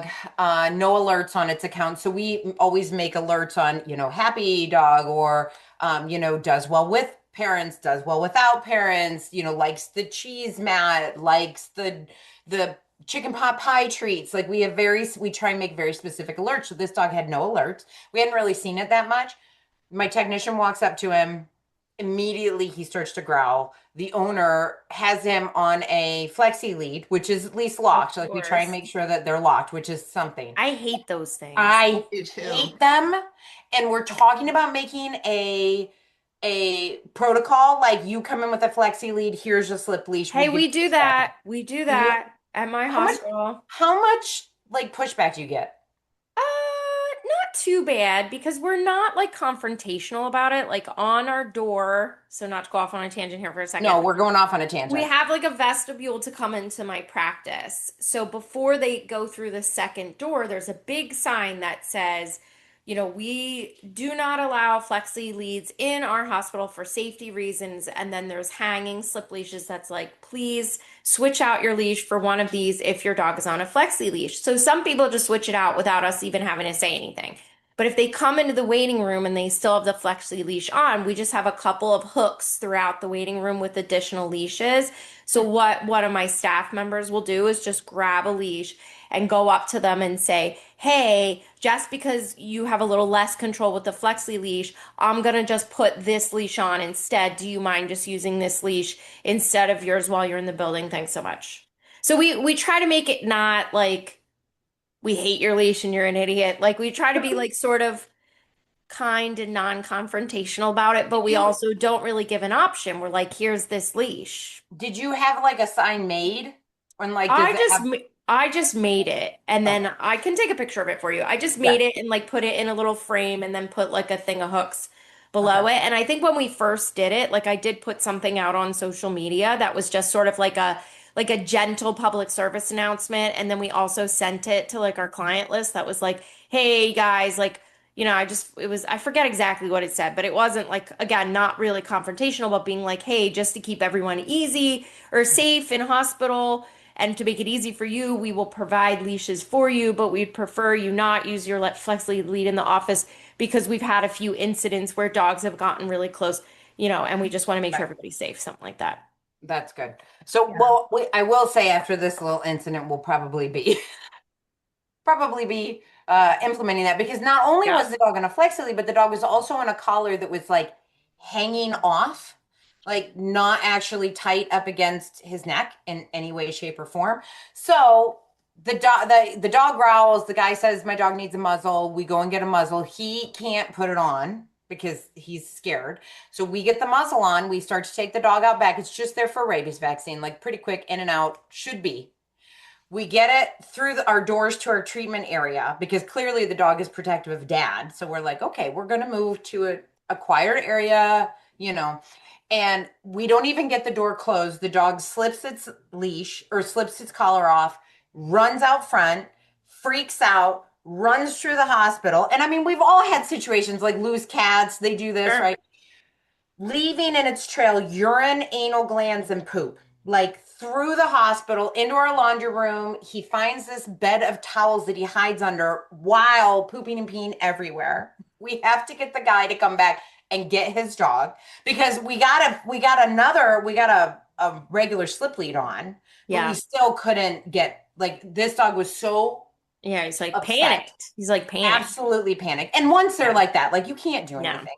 dog, no alerts on its account. So we always make alerts on, happy dog or, does well with parents, does well without parents, likes the cheese mat, likes the chicken pot pie treats. Like we try and make very specific alerts. So this dog had no alerts. We hadn't really seen it that much. My technician walks up to him. Immediately he starts to growl. The owner has him on a flexi lead, which is at least Of locked. Like we try and course. make sure that they're locked, which is something. I hate those things. I You too. hate them. And we're talking about making a protocol like you come in with a flexi lead, here's your slip leash, we'll Hey, give we you do respect. that. We do Do you? that at my How much hospital. how much like pushback do you get? Not too bad because we're not like confrontational about it. Like on our door, so not to go off on a tangent here for a second. No, we're going off on a We tangent. have like a vestibule to come into my practice. So before they go through the second door, there's a big sign that says, we do not allow flexi leads in our hospital for safety reasons. And then there's hanging slip leashes that's like, please switch out your leash for one of these if your dog is on a flexi leash. So some people just switch it out without us even having to say anything. But if they come into the waiting room and they still have the flexi leash on, we just have a couple of hooks throughout the waiting room with additional leashes. So what one of my staff members will do is just grab a leash and go up to them and say, "Hey, just because you have a little less control with the flexi leash, I'm gonna just put this leash on instead. Do you mind just using this leash instead of yours while you're in the building? Thanks so much." So we try to make it not like we hate your leash and you're an idiot. Like we try to be like sort of kind and non-confrontational about it, but Did we you also don't really give an option. We're like, here's this leash. did you have like a sign made? And like does I it just have ma- I just made it and okay. then I can take a picture of it for you. I just Yeah. made it and like put it in a little frame and then put like a thing of hooks Okay. below it. And I think when we first did it, like I did put something out on social media that was just sort of like a gentle public service announcement. And then we also sent it to like our client list that was like, hey guys, like, I forget exactly what it said, but it wasn't like, again, not really confrontational, but being like, hey, just to keep everyone easy or safe in hospital. And to make it easy for you, we will provide leashes for you, but we'd prefer you not use your flex lead in the office because we've had a few incidents where dogs have gotten really close, and we just want to make sure Right. everybody's safe, something like that. That's good. So, Yeah. well, I will say after this little incident, we'll probably be implementing that because not only Yeah. was the dog on a flexi, but the dog was also on a collar that was like hanging off, like not actually tight up against his neck in any way, shape, or form. So the dog growls. The guy says my dog needs a muzzle. We go and get a muzzle. He can't put it on because he's scared. So we get the muzzle on. We start to take the dog out back. It's just there for rabies vaccine, like pretty quick in and out should be. We get it through our doors to our treatment area because clearly the dog is protective of dad. So we're like, okay, we're going to move to a quieter area, and we don't even get the door closed. The dog slips its leash or slips its collar off, runs out front, freaks out, runs through the hospital. And I mean, we've all had situations like loose cats, they do this, Sure. right? Leaving in its trail urine, anal glands, and poop. Like through the hospital into our laundry room. He finds this bed of towels that he hides under while pooping and peeing everywhere. We have to get the guy to come back and get his dog because we got a regular slip lead on, but we Yeah. still couldn't get like this dog was so Yeah. He's like upset, panicked. He's like panicked. absolutely panicked. And once they're Yeah. like that, like you can't do Yeah. anything.